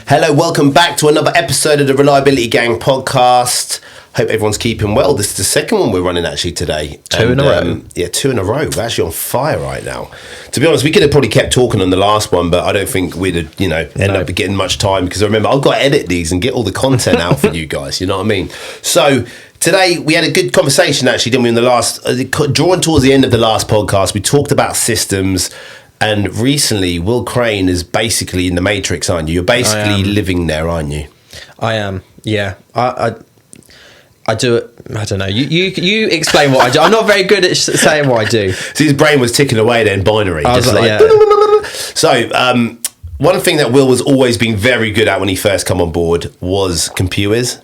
Hello, welcome back to another episode of the Reliability Gang podcast. Hope everyone's keeping well. This is the second one we're running actually today. Two in a row. Yeah, 2 in a row. We're actually on fire right now. To be honest, we could have probably kept talking on the last one, but I don't think we'd have, end up getting much time because remember, I've got to edit these and get all the content out for you guys. You know what I mean? So today we had a good conversation actually, didn't we? In the last, drawing towards the end of the last podcast, we talked about systems. And recently, Will Crane is basically in the Matrix, aren't you? You're basically living there, aren't you? I am, yeah. I do it. I don't know. You explain what I do. I'm not very good at saying what I do. So his brain was ticking away then, binary. Just yeah. So one thing that Will was always been very good at when he first come on board was computers.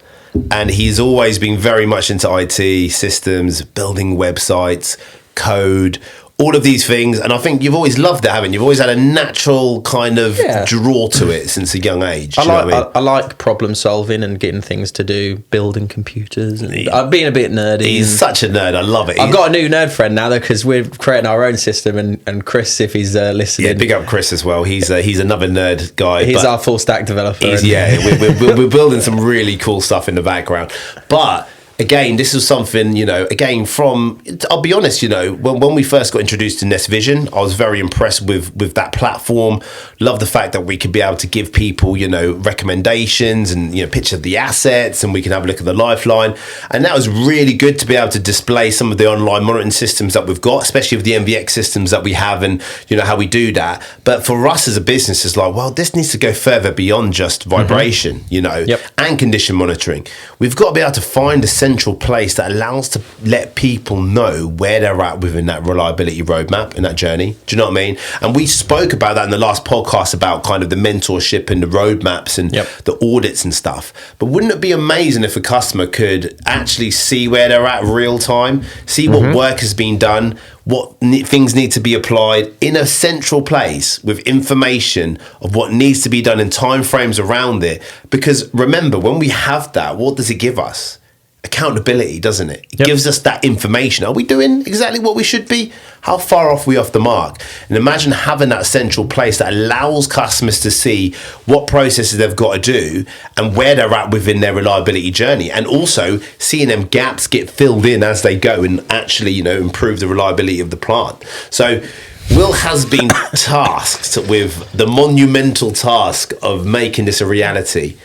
And he's always been very much into IT, systems, building websites, code, all of these things, and I think you've always loved it, haven't you? You've always had a natural kind of draw to it since a young age. I like problem solving and getting things to do, building computers, and being a bit nerdy. He's such a nerd. I love it. I've got a new nerd friend now though, because we're creating our own system, and Chris, if he's listening, yeah, big up Chris as well. He's another nerd guy. He's our full stack developer. We're building some really cool stuff in the background, but. Again, this is something, I'll be honest, when we first got introduced to Nest Vision, I was very impressed with that platform. Love the fact that we could be able to give people, recommendations and, picture the assets, and we can have a look at the lifeline. And that was really good to be able to display some of the online monitoring systems that we've got, especially with the MVX systems that we have and, how we do that. But for us as a business, it's like, well, this needs to go further beyond just vibration, and condition monitoring. We've got to be able to find a central place that allows to let people know where they're at within that reliability roadmap and that journey. Do you know what I mean? And we spoke about that in the last podcast about kind of the mentorship and the roadmaps and the audits and stuff. But wouldn't it be amazing if a customer could actually see where they're at real time, see what work has been done, what things need to be applied in a central place with information of what needs to be done and timeframes around it? Because remember, when we have that, what does it give us? Accountability, doesn't it? It gives us that information. Are we doing exactly what we should be? How far off are we off the mark? And imagine having that central place that allows customers to see what processes they've got to do and where they're at within their reliability journey, and also seeing them gaps get filled in as they go and actually, improve the reliability of the plant. So Will has been tasked with the monumental task of making this a reality.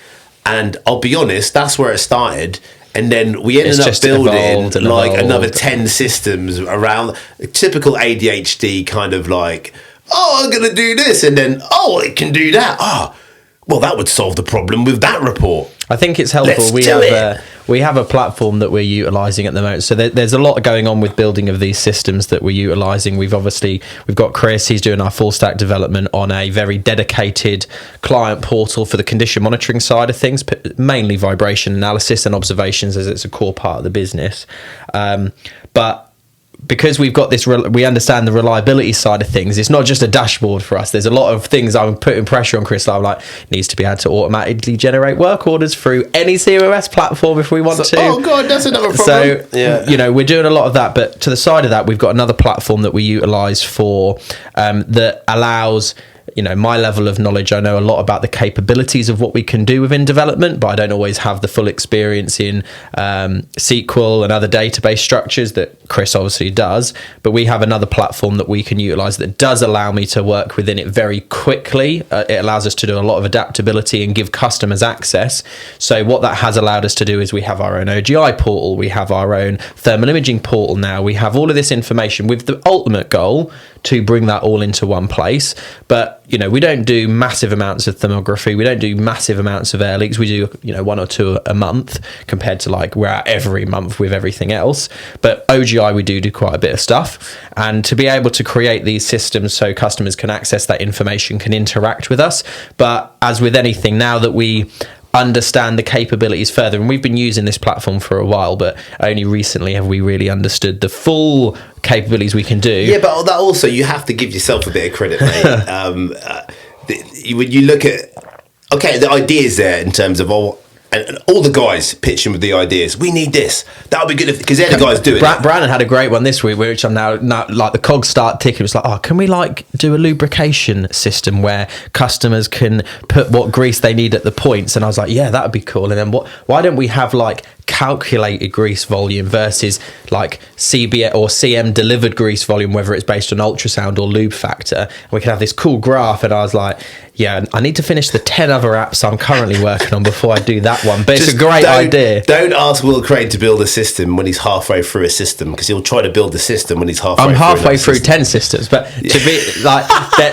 And I'll be honest, that's where it started. And then we ended up building another 10 systems around typical ADHD kind of like, I'm going to do this. And then, it can do that. Well, that would solve the problem with that report. I think it's helpful. We have a platform that we're utilising at the moment. So there's a lot going on with building of these systems that we're utilising. We've got Chris, he's doing our full stack development on a very dedicated client portal for the condition monitoring side of things, mainly vibration analysis and observations as it's a core part of the business. But because we've got this, we understand the reliability side of things. It's not just a dashboard for us. There's a lot of things I'm putting pressure on Chris. I'm like, needs to be able to automatically generate work orders through any CMMS platform if we want to. Oh God, that's another problem. So, we're doing a lot of that. But to the side of that, we've got another platform that we utilize for that allows, my level of knowledge. I know a lot about the capabilities of what we can do within development, but I don't always have the full experience in SQL and other database structures that Chris obviously does. But we have another platform that we can utilize that does allow me to work within it very quickly. It allows us to do a lot of adaptability and give customers access. So what that has allowed us to do is we have our own OGI portal, we have our own thermal imaging portal now. We have all of this information with the ultimate goal to bring that all into one place. But we don't do massive amounts of thermography. We don't do massive amounts of air leaks. We do, 1 or 2 a month compared to we're at every month with everything else. But OGI, we do quite a bit of stuff. And to be able to create these systems so customers can access that information, can interact with us. But as with anything, now that we understand the capabilities further, and we've been using this platform for a while, but only recently have we really understood the full capabilities we can do. Yeah, but that also, you have to give yourself a bit of credit, mate. When you look at, the idea is there in terms of, and all the guys pitching with the ideas. We need this. That would be good because they're the guys doing it. Brandon had a great one this week, which I'm now like the cogs start ticking. It's like, oh, can we like do a lubrication system where customers can put what grease they need at the points? And I was like, yeah, that would be cool. And then why don't we have like calculated grease volume versus like CBA or CM delivered grease volume, whether it's based on ultrasound or lube factor? And we can have this cool graph. And I was like, yeah, I need to finish the 10 other apps I'm currently working on before I do that one. But it's a great idea. Don't ask Will Craig to build a system when he's halfway through a system, because he'll try to build a system when he's halfway through 10 systems, but to be like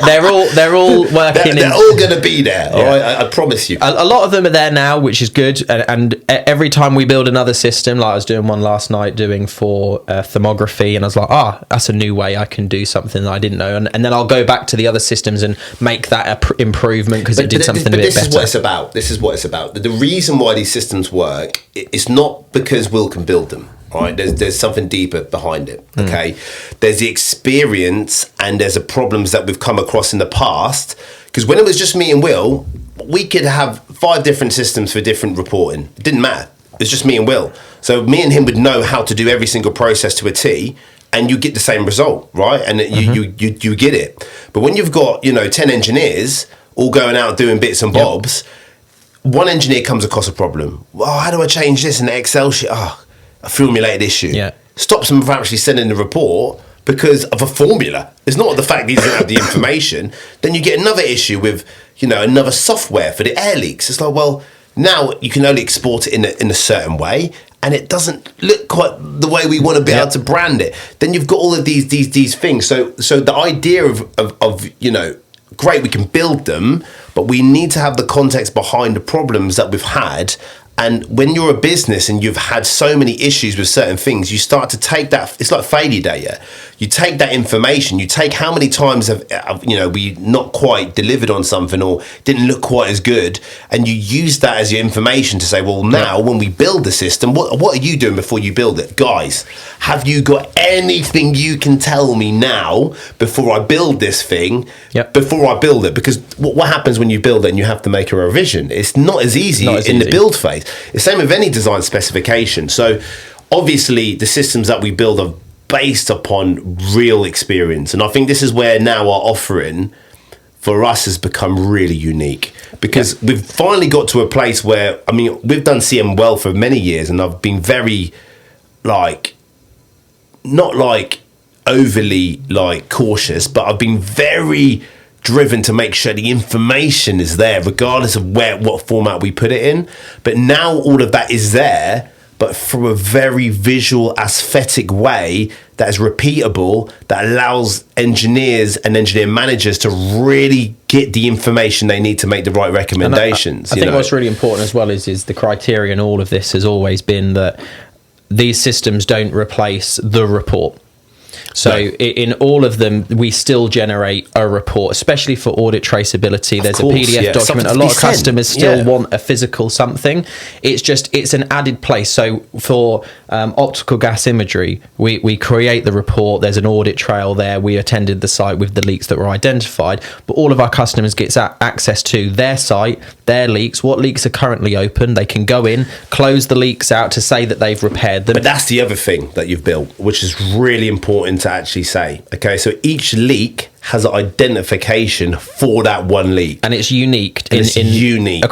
they're all working. They're all going to be there. Yeah. All right, I promise you. A lot of them are there now, which is good. And every time we build another system, like I was doing one last night doing for thermography, and I was like, that's a new way I can do something that I didn't know, and then I'll go back to the other systems and make that improvement because it did something a bit better. This is what it's about. This is what it's about. The reason why these systems work, it's not because Will can build them. Right, there's something deeper behind it. Okay, there's the experience and there's the problems that we've come across in the past. Because when it was just me and Will, we could have 5 different systems for different reporting. It didn't matter. It's just me and Will. So me and him would know how to do every single process to a T, and you get the same result, right? And you get it. But when you've got 10 engineers all going out doing bits and bobs, one engineer comes across a problem. Well, how do I change this in the Excel sheet? A formulated issue. Yeah. Stops them from actually sending the report because of a formula. It's not the fact that he doesn't have the information. Then you get another issue with, another software for the air leaks. It's like, well, now you can only export it in a certain way, and it doesn't look quite the way we want to be able to brand it. Then you've got all of these things. So the idea of great, we can build them, but we need to have the context behind the problems that we've had. And when you're a business and you've had so many issues with certain things, you start to take that. It's like failure data. You take that information. You take how many times have we not quite delivered on something or didn't look quite as good, and you use that as your information to say, well, now when we build the system, what are you doing before you build it, guys? Have you got anything you can tell me now before I build this thing? Yep. Before I build it, because what happens when you build it and you have to make a revision? It's not as easy in the build phase. It's the same with any design specification. So obviously the systems that we build are based upon real experience. And I think this is where now our offering for us has become really unique, because we've finally got to a place where, we've done CM well for many years, and I've been very not overly cautious, but I've been very driven to make sure the information is there regardless of what format we put it in. But now all of that is there, but from a very visual, aesthetic way that is repeatable, that allows engineers and engineer managers to really get the information they need to make the right recommendations. I think what's really important as well is the criteria in all of this has always been that these systems don't replace the report. So in all of them, we still generate a report, especially for audit traceability. There's a PDF document. A lot of customers still want a physical something. It's an added place. So for optical gas imagery, we create the report. There's an audit trail there. We attended the site with the leaks that were identified. But all of our customers get access to their site, their leaks, what leaks are currently open. They can go in, close the leaks out to say that they've repaired them. But that's the other thing that you've built, which is really important to actually say. Okay, so each leak has an identification for that one leak, and it's unique. Unique.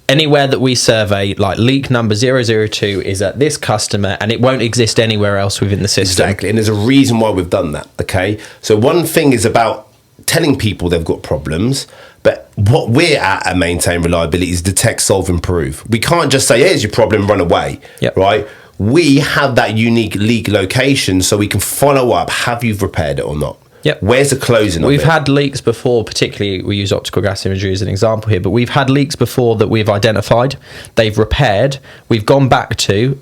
Anywhere that we survey, like leak number 002 is at this customer, and it won't exist anywhere else within the system. Exactly, and there's a reason why we've done that. Okay, so one thing is about telling people they've got problems, but what we're at Maintain Reliability is detect, solve, improve. We can't just say, here's your problem, run away. Right? We have that unique leak location so we can follow up. Have you repaired it or not? Yep. Where's the closing? We've had leaks before, particularly we use optical gas imagery as an example here, but we've had leaks before that we've identified, they've repaired, we've gone back to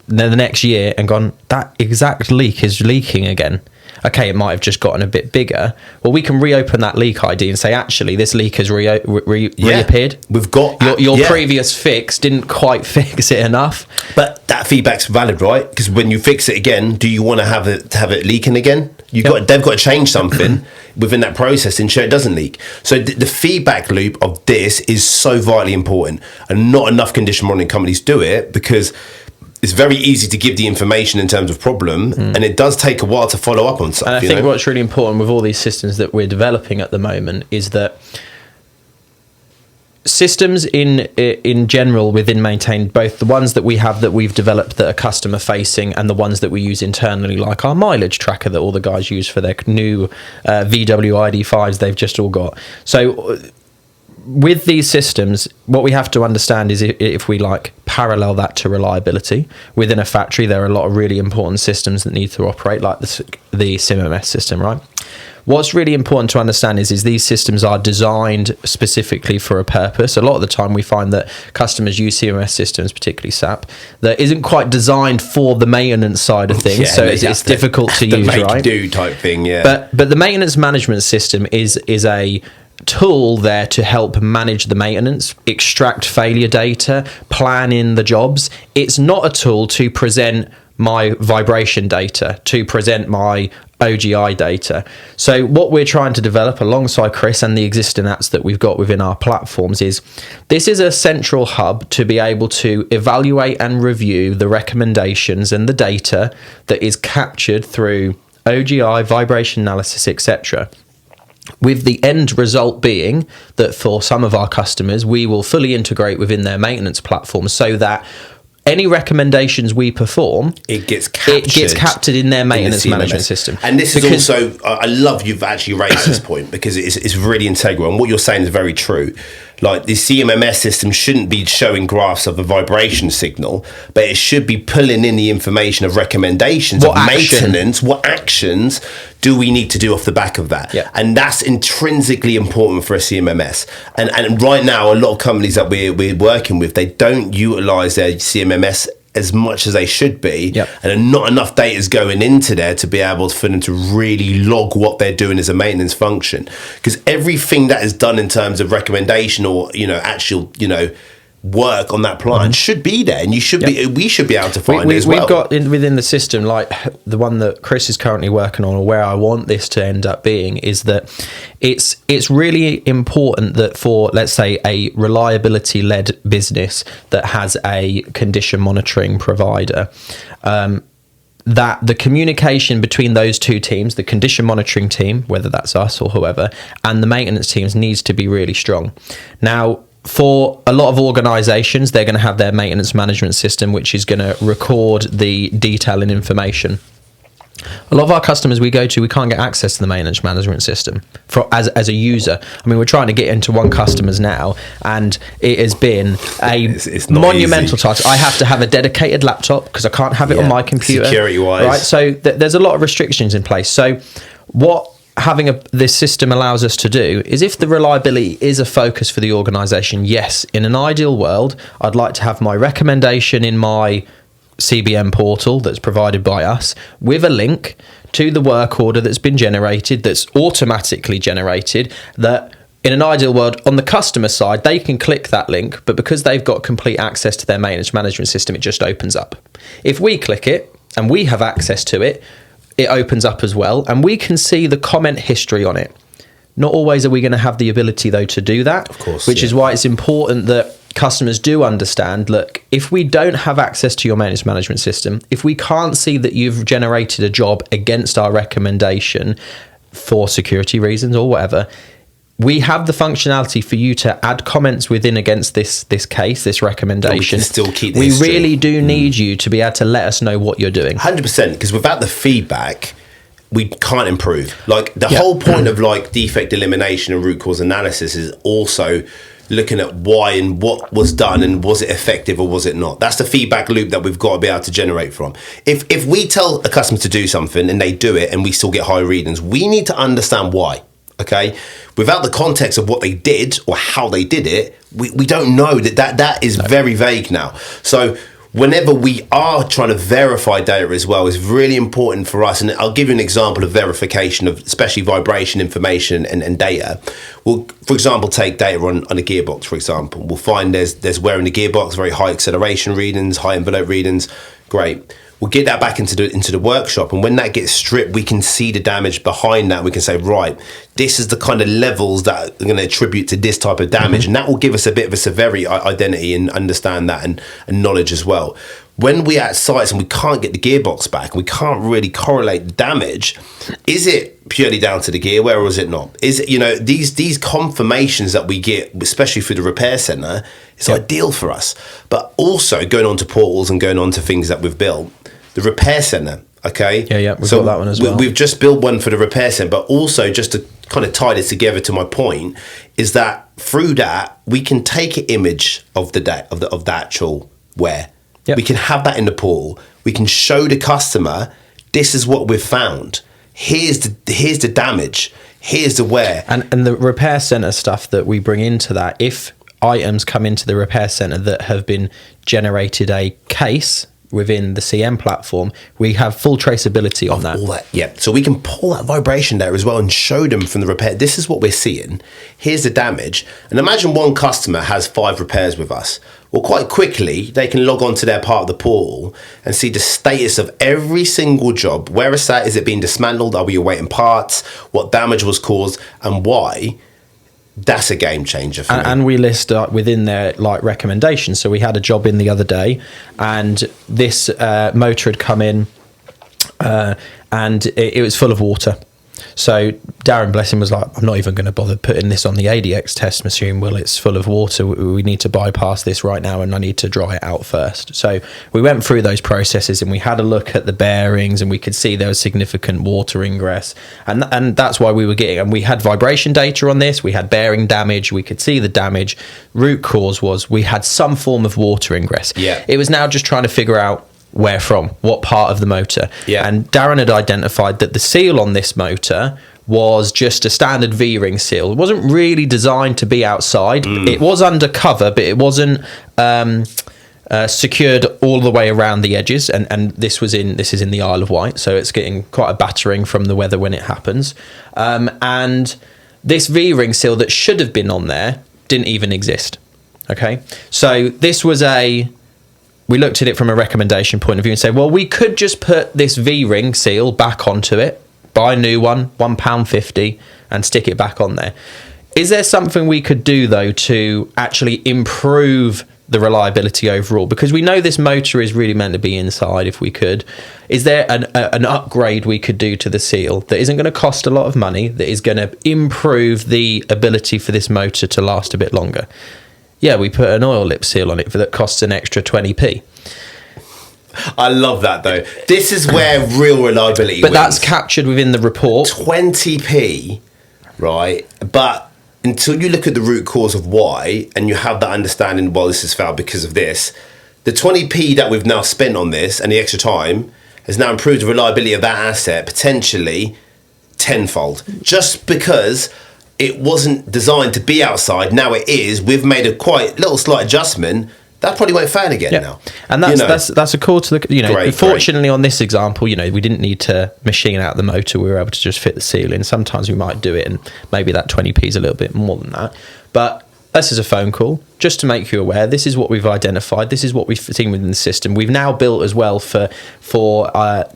the next year and gone, that exact leak is leaking again. Okay, it might have just gotten a bit bigger. Well, we can reopen that leak ID and say, actually, this leak has reappeared. We've got your previous fix didn't quite fix it enough. But that feedback's valid, right? Because when you fix it again, do you want to have it leaking again? they've got to change something within that process to ensure it doesn't leak. So the feedback loop of this is so vitally important, and not enough condition monitoring companies do it, because it's very easy to give the information in terms of problem, and it does take a while to follow up on stuff. And I think what's really important with all these systems that we're developing at the moment is that systems in general within Maintain, both the ones that we have that we've developed that are customer facing and the ones that we use internally, like our mileage tracker that all the guys use for their new VW ID5s they've just all got. So with these systems, what we have to understand is if we parallel that to reliability within a factory, there are a lot of really important systems that need to operate, like the CMMS system, right? What's really important to understand is these systems are designed specifically for a purpose. A lot of the time we find that customers use CMMS systems, particularly SAP, that isn't quite designed for the maintenance side of things. So it's difficult to use, right? Do type thing, yeah. But the maintenance management system is a tool there to help manage the maintenance, extract failure data, plan in the jobs. It's not a tool to present my vibration data, to present my OGI data. So what we're trying to develop alongside Chris and the existing apps that we've got within our platforms is this is a central hub to be able to evaluate and review the recommendations and the data that is captured through OGI, vibration analysis, etc., with the end result being that for some of our customers, we will fully integrate within their maintenance platform so that any recommendations we perform, it gets captured in their maintenance management system. And this is also, I love you've actually raised this point, because it's really integral, and what you're saying is very true. Like, the CMMS system shouldn't be showing graphs of a vibration signal, but it should be pulling in the information of recommendations of maintenance. What actions do we need to do off the back of that? Yeah. And that's intrinsically important for a CMMS. And right now, a lot of companies that we're working with, they don't utilize their CMMS as much as they should be, and not enough data is going into there to be able for them to really log what they're doing as a maintenance function. Because everything that is done in terms of recommendation or actual work on that plant should be there, and we should be able to find it as well. We've got within the system, like the one that Chris is currently working on, or where I want this to end up being, is that it's really important that for, let's say, a reliability led business that has a condition monitoring provider, that the communication between those two teams, the condition monitoring team, whether that's us or whoever, and the maintenance teams, needs to be really strong. Now, for a lot of organizations, they're going to have their maintenance management system, which is going to record the detail and information. A lot of our customers we go to, we can't get access to the maintenance management system as a user. I mean, we're trying to get into one customers now, and it has been a monumental task. I have to have a dedicated laptop because I can't have it on my computer. Security-wise. Right? So there's a lot of restrictions in place. So what having this system allows us to do is, if the reliability is a focus for the organization, yes, in an ideal world, I'd like to have my recommendation in my CBM portal that's provided by us with a link to the work order that's been generated, that's automatically generated, that in an ideal world, on the customer side, they can click that link, but because they've got complete access to their maintenance management system, it just opens up. If we click it and we have access to it, it opens up as well, and we can see the comment history on it. Not always are we going to have the ability, though, to do that, of course, which is why it's important that customers do understand, look, if we don't have access to your maintenance management system, if we can't see that you've generated a job against our recommendation for security reasons or whatever, we have the functionality for you to add comments within against this case, this recommendation. We can still keep the We history. really do need you to be able to let us know what you're doing. 100%, because without the feedback, we can't improve. Like, the whole point of defect elimination and root cause analysis is also looking at why and what was done, and was it effective or was it not. That's the feedback loop that we've got to be able to generate from. If we tell a customer to do something and they do it and we still get high readings, we need to understand why. Okay, without the context of what they did or how they did it, we don't know. That is very vague now. So whenever we are trying to verify data as well, is really important for us. And I'll give you an example of verification of especially vibration information and data. We'll, for example, take data on a gearbox, for example. We'll find there's wear in the gearbox, very high acceleration readings, high envelope readings. Great. We'll get that back into the workshop, and when that gets stripped, we can see the damage behind that. We can say, right, this is the kind of levels that are going to attribute to this type of damage, and that will give us a bit of a severity identity and understand that and knowledge as well. When we're at sites and we can't get the gearbox back, we can't really correlate the damage. Is it purely down to the gear wear, or is it not? Is it, these confirmations that we get, especially through the repair centre, it's ideal for us. But also going on to portals and going on to things that we've built, the repair centre, okay? Yeah, we've got that one as well. We've just built one for the repair centre, but also just to kind of tie this together to my point, is that through that, we can take an image of the actual wear. Yep. We can have that in the portal. We can show the customer, this is what we've found. Here's the damage. Here's the wear. And the repair centre stuff that we bring into that, if items come into the repair centre that have been generated a case within the CM platform, we have full traceability on that. All that. Yeah. So we can pull that vibration there as well and show them from the repair. This is what we're seeing. Here's the damage. And imagine one customer has 5 repairs with us. Well, quite quickly, they can log on to their part of the portal and see the status of every single job. Where is that? Is it being dismantled? Are we awaiting parts? What damage was caused and why? That's a game changer for me. And we list within their recommendations. So we had a job in the other day, and this motor had come in, and it was full of water. So Darren, bless him, was like, I'm not even going to bother putting this on the ADX test machine. Well, it's full of water. We need to bypass this right now, and I need to dry it out first. So we went through those processes, and we had a look at the bearings, and we could see there was significant water ingress. And that's why we were getting, and we had vibration data on this. We had bearing damage. We could see the damage. Root cause was we had some form of water ingress. Yeah. It was now just trying to figure out where from, what part of the motor. Yeah. And Darren had identified that the seal on this motor was just a standard V-ring seal. It wasn't really designed to be outside. It was undercover, but it wasn't secured all the way around the edges. And this is in the Isle of Wight, so it's getting quite a battering from the weather when it happens. And this V-ring seal that should have been on there didn't even exist. Okay, so this was we looked at it from a recommendation point of view and said, well, we could just put this V-ring seal back onto it, buy a new one, £1.50, and stick it back on there. Is there something we could do, though, to actually improve the reliability overall? Because we know this motor is really meant to be inside, if we could. Is there an upgrade we could do to the seal that isn't going to cost a lot of money, that is going to improve the ability for this motor to last a bit longer? Yeah, we put an oil lip seal on it that costs an extra 20p. I love that, though. This is where real reliability But wins. that's captured within the report. 20p, right? But until you look at the root cause of why, and you have that understanding, well, this is foul because of this, the 20p that we've now spent on this and the extra time has now improved the reliability of that asset potentially tenfold. Just because it wasn't designed to be outside, now it is. We've made a quite little slight adjustment. That probably won't fan again now. And that's a call to the fortunately on this example, we didn't need to machine out the motor. We were able to just fit the seal in. Sometimes we might do it, and maybe that 20p is a little bit more than that. But this is a phone call just to make you aware. This is what we've identified. This is what we've seen within the system. We've now built as well for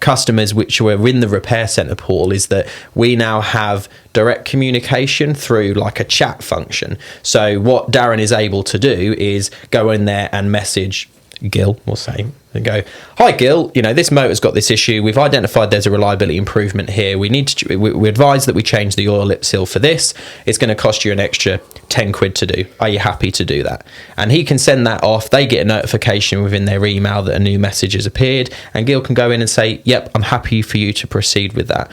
customers which were in the repair centre portal, is that we now have direct communication through like a chat function. So what Darren is able to do is go in there and message Gil, we'll say, and go, hi Gil, this motor's got this issue. We've identified there's a reliability improvement here. We advise that we change the oil lip seal for this. It's going to cost you an extra 10 quid to do. Are you happy to do that? And he can send that off. They get a notification within their email that a new message has appeared, and Gil can go in and say, yep, I'm happy for you to proceed with that.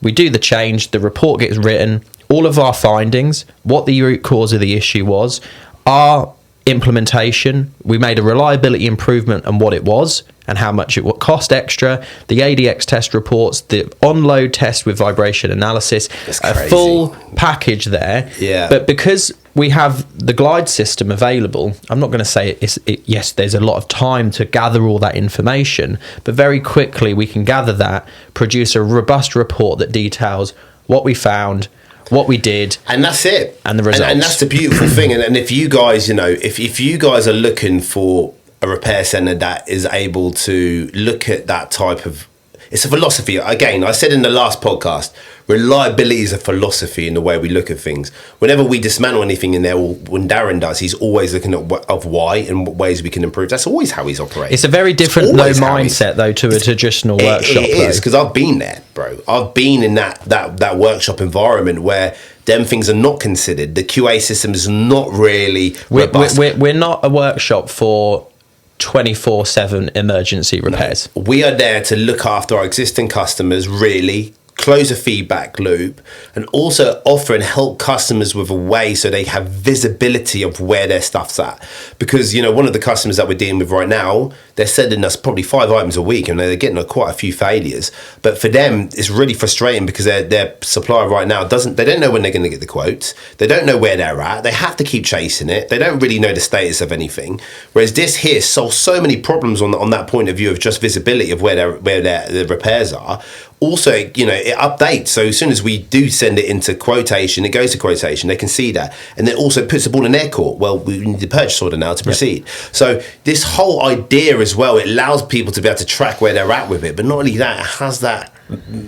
We do the change, the report gets written, all of our findings, what the root cause of the issue was, our implementation, we made a reliability improvement and what it was and how much it would cost extra, the ADX test reports, the on-load test with vibration analysis, a full package there. Yeah. But because we have the glide system available, I'm not going to say yes, there's a lot of time to gather all that information, but very quickly we can gather that, produce a robust report that details what we found, what we did, and that's it, and the results. And that's the beautiful thing. And if you guys, if you guys are looking for a repair centre that is able to look at that type of... It's a philosophy. Again, I said in the last podcast, reliability is a philosophy in the way we look at things. Whenever we dismantle anything in there, or when Darren does, he's always looking at why and what ways we can improve. That's always how he's operating. It's a very different mindset, though, to a traditional workshop. It is, because I've been there, bro. I've been in that workshop environment where them things are not considered. The QA system is not really robust. We're not a workshop for 24/7 emergency repairs. No. We are there to look after our existing customers, really close a feedback loop, and also offer and help customers with a way so they have visibility of where their stuff's at. Because, you know, one of the customers that we're dealing with right now, they're sending us probably 5 items a week and they're getting quite a few failures. But for them, it's really frustrating because their supplier right now they don't know when they're going to get the quotes. They don't know where they're at. They have to keep chasing it. They don't really know the status of anything. Whereas this here solves so many problems on that point of view of just visibility of where their repairs are. Also, you know, it updates. So as soon as we do send it into quotation, it goes to quotation. They can see that. And then also puts the ball in their court. Well, we need the purchase order now to proceed. So this whole idea as well, it allows people to be able to track where they're at with it. But not only that, it has that,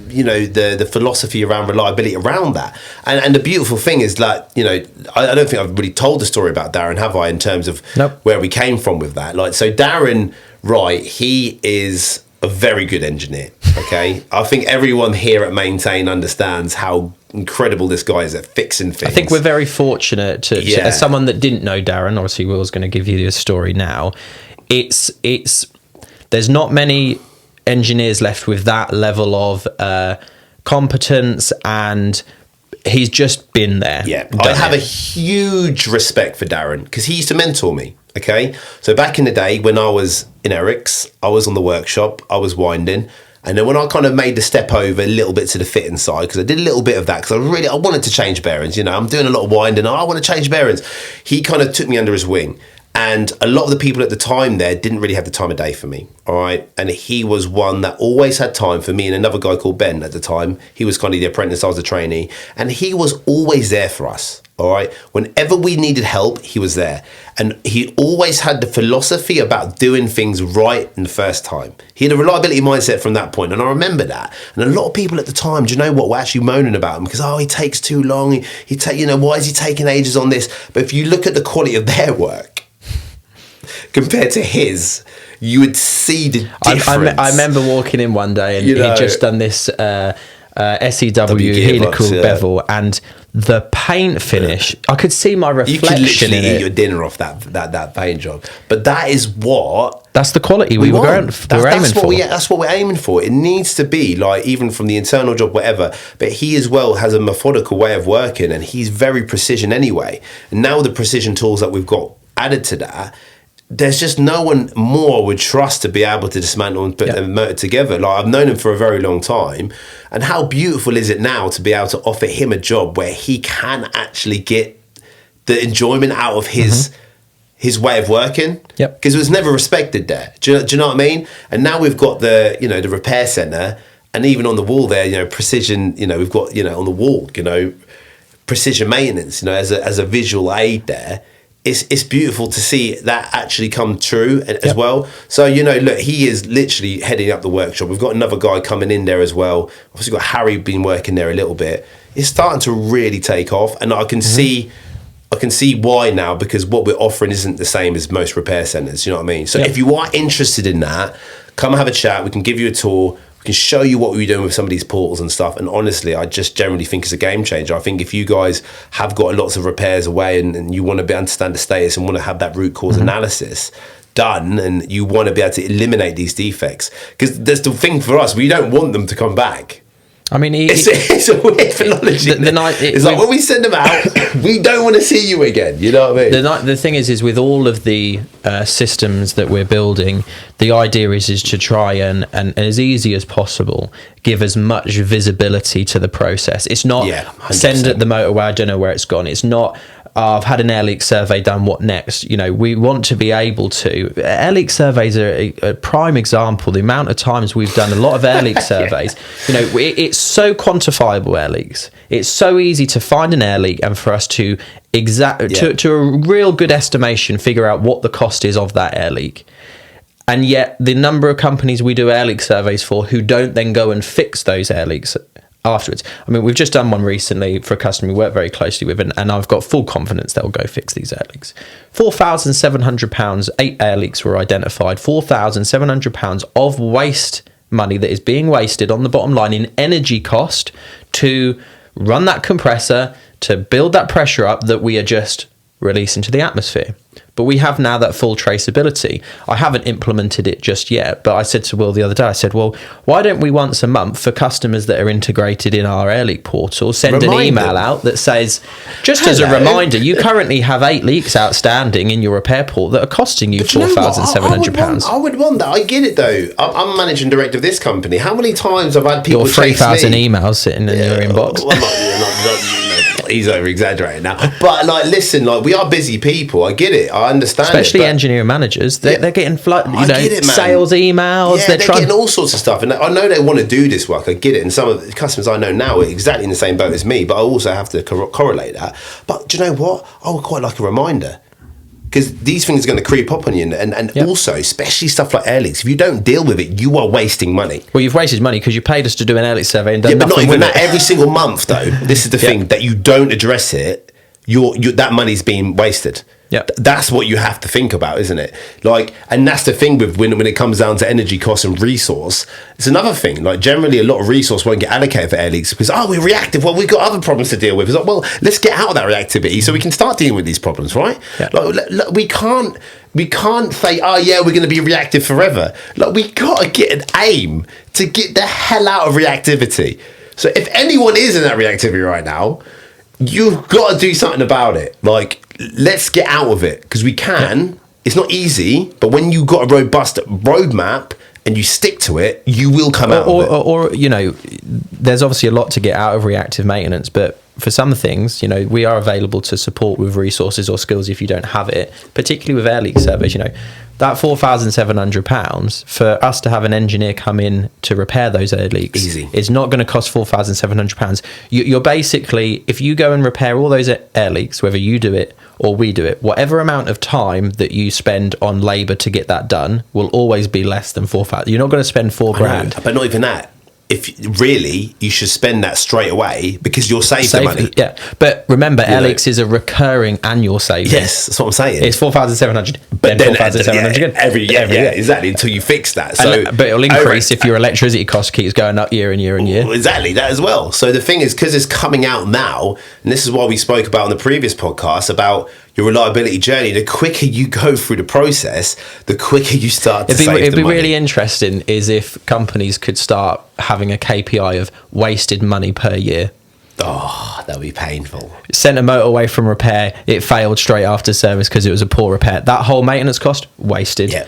you know, the philosophy around reliability around that. And the beautiful thing is that, you know, I don't think I've really told the story about Darren, have I, in terms of where we came from with that. Like, so Darren, right, he is a very good engineer, okay? I think everyone here at Maintain understands how incredible this guy is at fixing things. I think we're very fortunate to as someone that didn't know Darren, obviously Will's going to give you the story now, it's there's not many engineers left with that level of competence, and he's just been there. Yeah, I have a huge respect for Darren because he used to mentor me. Okay, so back in the day when I was in Eric's, I was on the workshop, I was winding, and then when I kind of made the step over a little bit to the fitting side, because I did a little bit of that, because I wanted to change bearings, you know, I'm doing a lot of winding, I want to change bearings. He kind of took me under his wing, and a lot of the people at the time there didn't really have the time of day for me, all right, and he was one that always had time for me, and another guy called Ben at the time, he was kind of the apprentice, I was the trainee, and he was always there for us. All right. Whenever we needed help, he was there. And he always had the philosophy about doing things right in the first time. He had a reliability mindset from that point. And I remember that. And a lot of people at the time, do you know what, were actually moaning about him because, he takes too long. You know, why is he taking ages on this? But if you look at the quality of their work compared to his, you would see the difference. I remember walking in one day and he'd just done this SEW helical bevel, and the paint finish, I could see my reflection in it. You could literally eat your dinner off that paint job. But that's the quality we were aiming for. That's what we're aiming for. It needs to be like, even from the internal job, whatever. But he as well has a methodical way of working, and he's very precision anyway. And now with the precision tools that we've got added to that, there's just no one more would trust to be able to dismantle and put the motor together. Like, I've known him for a very long time, and how beautiful is it now to be able to offer him a job where he can actually get the enjoyment out of his way of working? Yep. Because it was never respected there. Do you know what I mean? And now we've got the repair centre, and even on the wall there, precision. We've got on the wall, precision maintenance. As a visual aid there. It's beautiful to see that actually come true as well. So, look, he is literally heading up the workshop. We've got another guy coming in there as well. Obviously got Harry been working there a little bit. It's starting to really take off, and I can see why now, because what we're offering isn't the same as most repair centres, you know what I mean? So if you are interested in that, come and have a chat. We can give you a tour. We can show you what we're doing with some of these portals and stuff. And honestly, I just generally think it's a game changer. I think if you guys have got lots of repairs away and you want to understand the status and want to have that root cause analysis done, and you want to be able to eliminate these defects, because there's the thing for us, we don't want them to come back. I mean, it's a weird philology. It's like when we send them out, we don't want to see you again. You know what I mean? The thing is with all of the systems that we're building, the idea is to try and as easy as possible give as much visibility to the process. It's not send the motorway, I don't know where it's gone. It's not, I've had an air leak survey done, what next? We want to be able to. Air leak surveys are a prime example. The amount of times we've done a lot of air leak surveys, it's so quantifiable, air leaks. It's so easy to find an air leak and for us to to a real good estimation figure out what the cost is of that air leak. And yet the number of companies we do air leak surveys for who don't then go and fix those air leaks afterwards. I mean, we've just done one recently for a customer we work very closely with, and I've got full confidence they'll go fix these air leaks. £4,700, 8 air leaks were identified, £4,700 of waste money that is being wasted on the bottom line in energy cost to run that compressor, to build that pressure up that we are just releasing to the atmosphere. But we have now that full traceability. I haven't implemented it just yet, but I said to Will the other day, I said, well, why don't we once a month for customers that are integrated in our air leak portal, send an email out that says, just as a reminder, you currently have 8 leaks outstanding in your repair port that are costing you £4,700. I would want that. I get it though. I'm managing director of this company. How many times have I had people your 3,000 emails sitting in your inbox? Well, he's over exaggerating now. But like, listen, like we are busy people. I get it. I understand. Especially engineering managers. They're getting sales emails. Yeah, they're getting all sorts of stuff. And I know they want to do this work. I get it. And some of the customers I know now are exactly in the same boat as me. But I also have to correlate that. But do you know what? I would quite like a reminder. Because these things are going to creep up on you. And also, especially stuff like air leaks, if you don't deal with it, you are wasting money. Well, you've wasted money because you paid us to do an air leak survey and done nothing but not even with that. Every single month, though, this is the thing, that you don't address it, that money's being wasted. Yeah, that's what you have to think about, isn't it? Like, and that's the thing with when it comes down to energy costs and resource. It's another thing. Like, generally, a lot of resource won't get allocated for air leaks because we're reactive. Well, we've got other problems to deal with. It's like, well, let's get out of that reactivity so we can start dealing with these problems, right? Yeah. Like, we can't say, oh yeah, we're going to be reactive forever. Like, we got to get an aim to get the hell out of reactivity. So if anyone is in that reactivity right now, you've got to do something about it. Like, let's get out of it because we can. Yeah. It's not easy, but when you've got a robust roadmap and you stick to it, you will come out of it. Or, you know, there's obviously a lot to get out of reactive maintenance, but for some things, you know, we are available to support with resources or skills if you don't have it, particularly with air leak surveys. You know, that £4,700 for us to have an engineer come in to repair those air leaks is not going to cost £4,700. You're basically, if you go and repair all those air leaks, whether you do it or we do it, whatever amount of time that you spend on labour to get that done will always be less than £4,000. You're not going to spend £4,000. But not even that. If really, you should spend that straight away because you'll save the money. Yeah, but remember, air leaks is a recurring annual saving. Yes, that's what I'm saying. It's 4,700, but then 4,700 again. Every year, exactly, until you fix that. So, but it'll increase if your electricity cost keeps going up year and year and year. Exactly, that as well. So the thing is, because it's coming out now, and this is what we spoke about in the previous podcast about your reliability journey, the quicker you go through the process, the quicker you start to save the money. It'd be really interesting is if companies could start having a KPI of wasted money per year. Oh, that would be painful. Sent a motorway from repair, it failed straight after service because it was a poor repair. That whole maintenance cost, wasted. Yeah.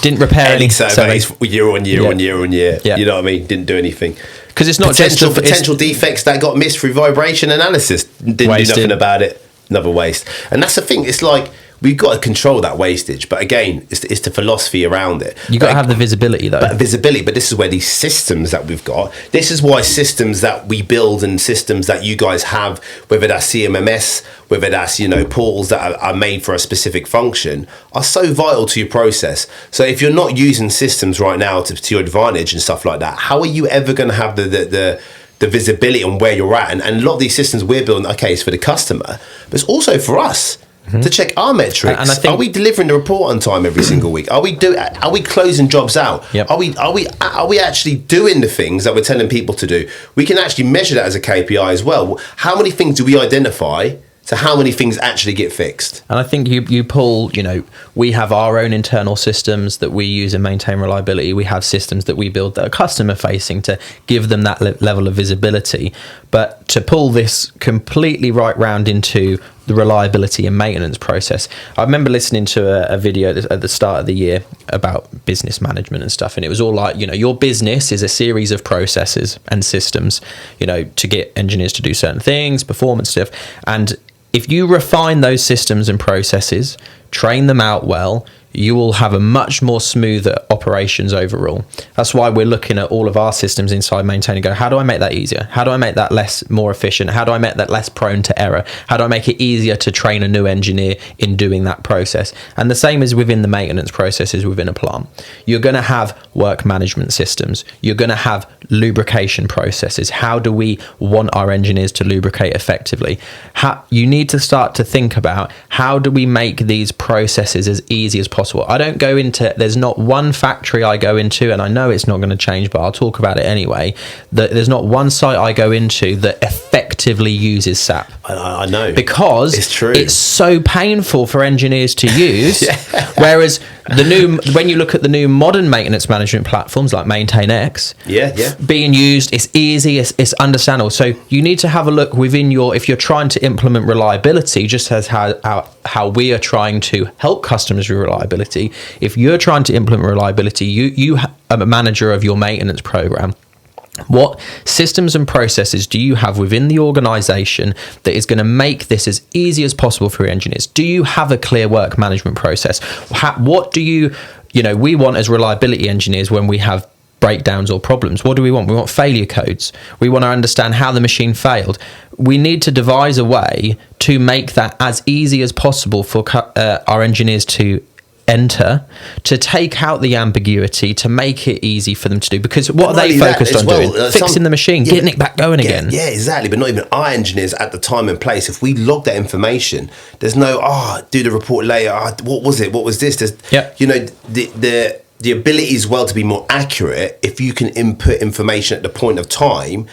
Didn't repair any surveys year on year on year on year. Yeah. You know what I mean? Didn't do anything. Because it's not potential defects that got missed through vibration analysis. Didn't do nothing about it. Another waste. And that's the thing, it's like we've got to control that wastage, but again, it's the philosophy around it. You've got to have the visibility though. But this is where these systems that we've got, this is why systems that we build and systems that you guys have, whether that's CMMS, whether that's, you know, portals that are made for a specific function, are so vital to your process. So if you're not using systems right now to your advantage and stuff like that, how are you ever going to have the visibility on where you're at? And a lot of these systems we're building, okay, it's for the customer, but it's also for us to check our metrics. And I think, are we delivering the report on time every single week? Are we closing jobs out? Yep. Are we actually doing the things that we're telling people to do? We can actually measure that as a KPI as well. How many things do we identify? So how many things actually get fixed? And I think you pull, you know, we have our own internal systems that we use and maintain reliability. We have systems that we build that are customer facing to give them that level of visibility. But to pull this completely right round into the reliability and maintenance process. I remember listening to a video at the start of the year about business management and stuff, and it was all like, you know, your business is a series of processes and systems, you know, to get engineers to do certain things, performance stuff. And if you refine those systems and processes, train them out well, you will have a much more smoother operations overall. That's why we're looking at all of our systems inside Maintain and go, how do I make that easier? How do I make that more efficient? How do I make that less prone to error? How do I make it easier to train a new engineer in doing that process? And the same is within the maintenance processes within a plant. You're going to have work management systems. You're going to have lubrication processes. How do we want our engineers to lubricate effectively? You need to start to think about, how do we make these processes as easy as possible? I don't go into, there's not one factory I go into, and I know it's not going to change, but I'll talk about it anyway, that there's not one site I go into that effectively uses SAP. I know. Because it's true. It's so painful for engineers to use. Whereas when you look at the new modern maintenance management platforms like Maintain X, being used, it's easy, it's understandable. So you need to have a look within if you're trying to implement reliability, just as how we are trying to help customers with reliability. If you're trying to implement reliability, you are a manager of your maintenance program. What systems and processes do you have within the organization that is going to make this as easy as possible for your engineers? Do you have a clear work management process? What do we want as reliability engineers when we have breakdowns or problems? What do we want? We want failure codes. We want to understand how the machine failed. We need to devise a way to make that as easy as possible for our engineers to enter, to take out the ambiguity, to make it easy for them to do, because what are they focused on doing? Fixing the machine, getting it back going again. Yeah, exactly. But not even our engineers at the time and place. If we log that information, there's no do the report later. What was it? What was this? The ability as well to be more accurate if you can input information at the point of time,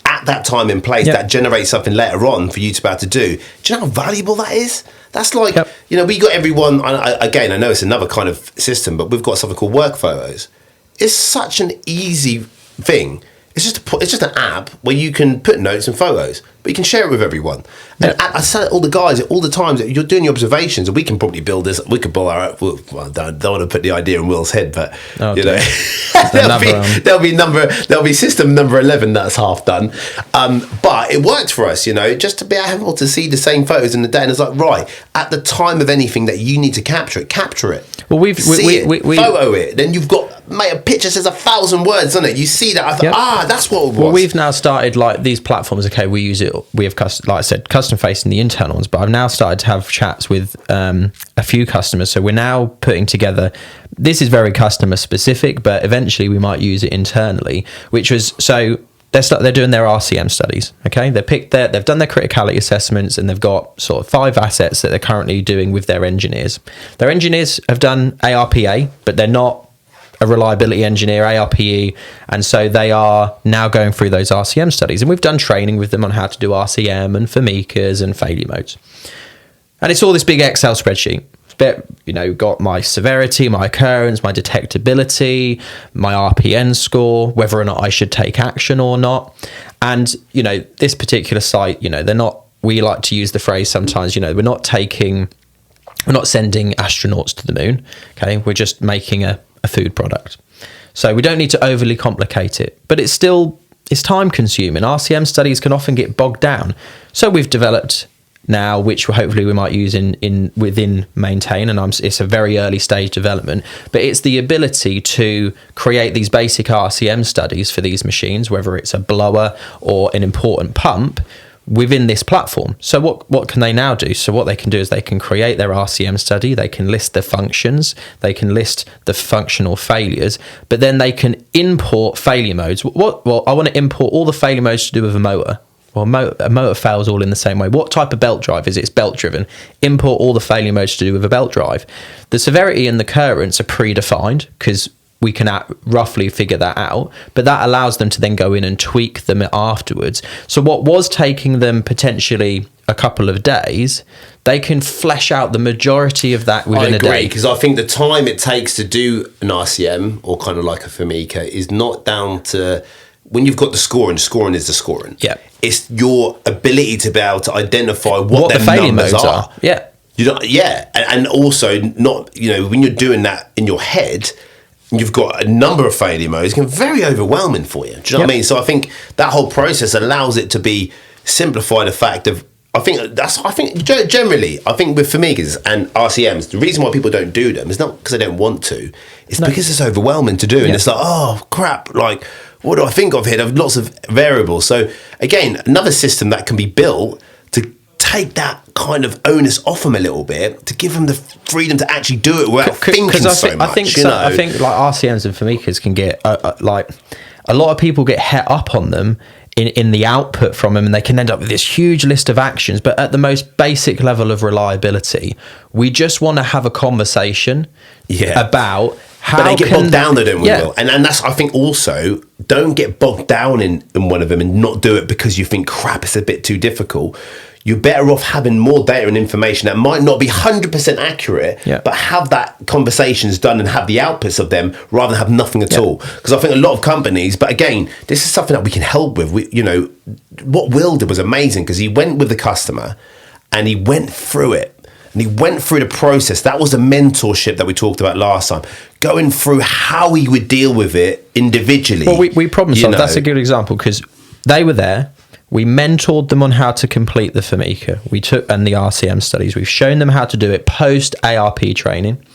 at that time and place, that generates something later on for you to be able to do. Do you know how valuable that is? That's like, we got everyone, again, I know it's another kind of system, but we've got something called work photos. It's such an easy thing. It's just an app where you can put notes and photos, but you can share it with everyone. And I say all the guys all the time that you're doing your observations, and we can probably build this. We could build our. Well, I don't want to put the idea in Will's head, but there'll be system number 11 that's half done. But it worked for us, just to be able to see the same photos in the day, and it's like, right, at the time of anything that you need to capture it. Well, we photo it. Then you've got. Mate, a picture says 1,000 words on it. You see that? I thought, that's what it was. Well, we've now started these platforms. Okay, we use it. We have, like I said, custom facing the internal ones. But I've now started to have chats with a few customers. So we're now putting together. This is very customer specific, but eventually we might use it internally. Which was they're doing their RCM studies. Okay, they've done their criticality assessments, and they've got sort of 5 assets that they're currently doing with their engineers. Their engineers have done ARPA, but they're not a reliability engineer, ARPE, and so they are now going through those RCM studies, and we've done training with them on how to do RCM and FAMICAs and failure modes, and it's all this big Excel spreadsheet. Got my severity, my occurrence, my detectability, my RPN score, whether or not I should take action or not. And this particular site, they're not, we like to use the phrase sometimes, we're not sending astronauts to the moon. Okay, we're just making a food product. So we don't need to overly complicate it, but it's time consuming. RCM studies can often get bogged down. So we've developed now, which hopefully we might use within Maintain, and it's a very early stage development, but it's the ability to create these basic RCM studies for these machines, whether it's a blower or an important pump, within this platform. So what can they now do? So what they can do is they can create their RCM study, they can list the functions, they can list the functional failures, but then they can import failure modes. Well, I want to import all the failure modes to do with a motor. Well, a motor fails all in the same way. What type of belt drive is it? It's belt driven. Import all the failure modes to do with a belt drive. The severity and the occurrence are predefined because we can roughly figure that out, but that allows them to then go in and tweak them afterwards. So what was taking them potentially a couple of days, they can flesh out the majority of that within a day. I agree, because I think the time it takes to do an RCM or kind of like a FAMICA is not down to when you've got the scoring is the scoring. Yeah. It's your ability to be able to identify what the failure modes are. Yeah. And also not, when you're doing that in your head, you've got a number of failure modes, it can be very overwhelming for you. Do you know what I mean? So I think that whole process allows it to be simplified, the fact of generally, I think with Famigas and RCMs, the reason why people don't do them is not because they don't want to. It's because it's overwhelming to do, and it's like, oh crap, like what do I think of here? There are lots of variables. So again, another system that can be built to take that kind of onus off them a little bit, to give them the freedom to actually do it without thinking so much. I think like RCMs and Famigas can get like a lot of people get het up on them in the output from them, and they can end up with this huge list of actions. But at the most basic level of reliability, we just want to have a conversation about how. But they get bogged down, though, don't we, Will? And that's, I think, also, don't get bogged down in one of them and not do it because you think, crap, it's a bit too difficult. You're better off having more data and information that might not be 100% accurate, but have that conversations done and have the outputs of them rather than have nothing at all. Because I think a lot of companies, but again, this is something that we can help with. What Will did was amazing because he went with the customer and he went through it. And he went through the process. That was the mentorship that we talked about last time. Going through how he would deal with it individually. Well, we problem solved. That's a good example because they were there. We mentored them on how to complete the Famiga. And the RCM studies. We've shown them how to do it post ARP training.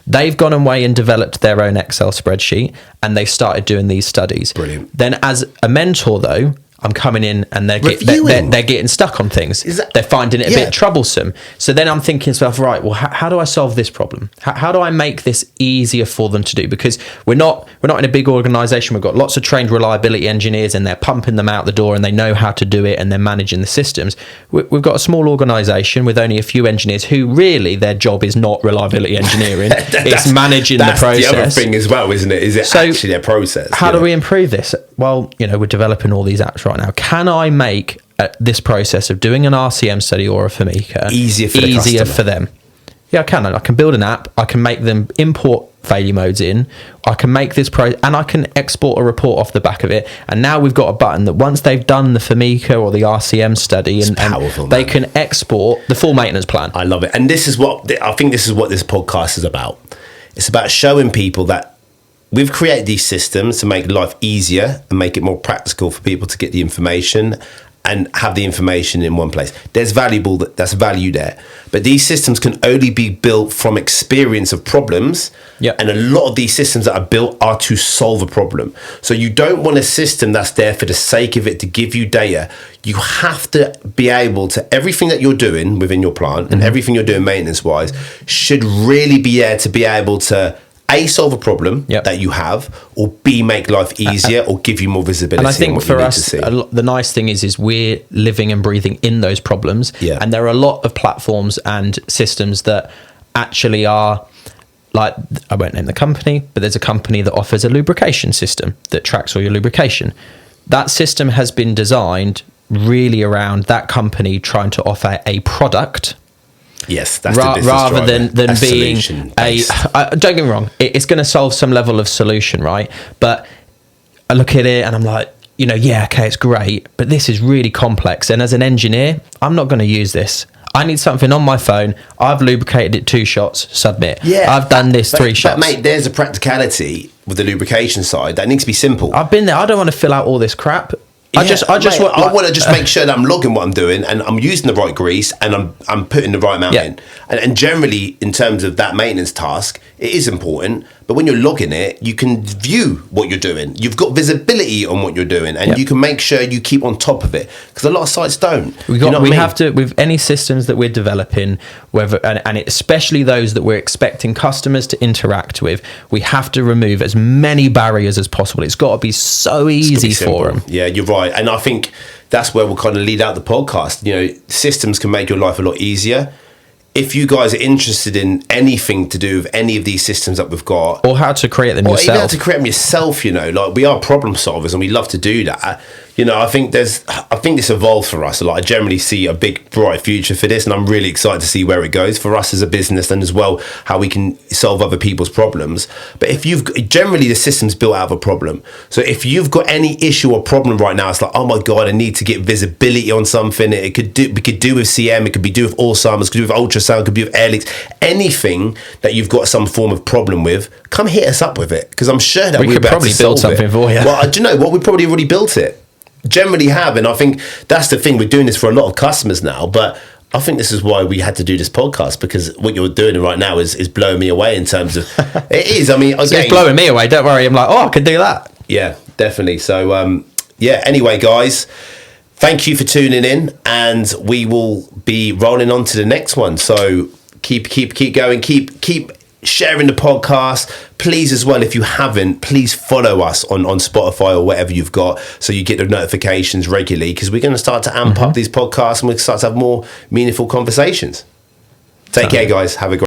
They've gone away and developed their own Excel spreadsheet, and they've started doing these studies. Brilliant. Then as a mentor, though, I'm coming in and they're getting stuck on things. They're finding it a bit troublesome. So then I'm thinking to myself, right, well, how do I solve this problem? How do I make this easier for them to do? Because we're not in a big organisation. We've got lots of trained reliability engineers and they're pumping them out the door and they know how to do it and they're managing the systems. We've got a small organisation with only a few engineers who really their job is not reliability engineering. It's managing the process. That's the other thing as well, isn't it? Is it actually their process? How do we improve this? Well, we're developing all these apps right now. Can I make this process of doing an RCM study or a Famiga easier for them? Yeah, I can. I can build an app. I can make them import failure modes in. I can make this and I can export a report off the back of it. And now we've got a button that once they've done the Famiga or the RCM study, and they can export the full maintenance plan. I love it. And this is what this podcast is about. It's about showing people that we've created these systems to make life easier and make it more practical for people to get the information and have the information in one place. That's value there. But these systems can only be built from experience of problems. And a lot of these systems that are built are to solve a problem. So you don't want a system that's there for the sake of it to give you data. You have to be able to, everything that you're doing within your plant and everything you're doing maintenance-wise should really be there to be able to A, solve a problem that you have, or B, make life easier or give you more visibility. And I think for us, the nice thing is we're living and breathing in those problems. And there are a lot of platforms and systems that actually are, like, I won't name the company, but there's a company that offers a lubrication system that tracks all your lubrication. That system has been designed really around that company trying to offer a product. Yes, that's rather than being don't get me wrong, it's going to solve some level of solution, right? But I look at it and I'm like, okay, it's great, but this is really complex. And as an engineer, I'm not going to use this. I need something on my phone. I've lubricated it 2 shots, submit. I've done this 3 shots. But mate, there's a practicality with the lubrication side that needs to be simple. I've been there. I don't want to fill out all this crap. I want to just make sure that I'm logging what I'm doing and I'm using the right grease and I'm putting the right amount in. And generally, in terms of that maintenance task, it is important. But when you're logging it, you can view what you're doing. You've got visibility on what you're doing, and you can make sure you keep on top of it. Because a lot of sites don't. We have to, with any systems that we're developing, and especially those that we're expecting customers to interact with, we have to remove as many barriers as possible. It's got to be so easy for them. Yeah, you're right. And I think that's where we'll kind of lead out the podcast. Systems can make your life a lot easier. If you guys are interested in anything to do with any of these systems that we've got, or how to create them yourself, or even how to create them yourself, like we are problem solvers and we love to do that. I think this evolves for us a lot. I generally see a big bright future for this, and I'm really excited to see where it goes for us as a business, and as well how we can solve other people's problems. But if generally the system's built out of a problem, so if you've got any issue or problem right now, it's like, oh my god, I need to get visibility on something. We could do with CM, it could be do with Alzheimer's, it could do with ultrasound, it could be with air leaks, anything that you've got some form of problem with. Come hit us up with it, because I'm sure that we could probably build something for you. Well, do you know what? We probably already built it. generally have. And I think that's the thing. We're doing this for a lot of customers now, but I think this is why we had to do this podcast, because what you're doing right now is blowing me away in terms of it is. I mean, So it's blowing me away. Don't worry. I'm like, I can do that. Yeah, definitely. So, anyway, guys, thank you for tuning in, and we will be rolling on to the next one. So keep going, keep sharing the podcast. Please as well, if you haven't, please follow us on Spotify or whatever you've got, so you get the notifications regularly, because we're going to start to amp up these podcasts, and we'll start to have more meaningful conversations. Take care, guys. Have a great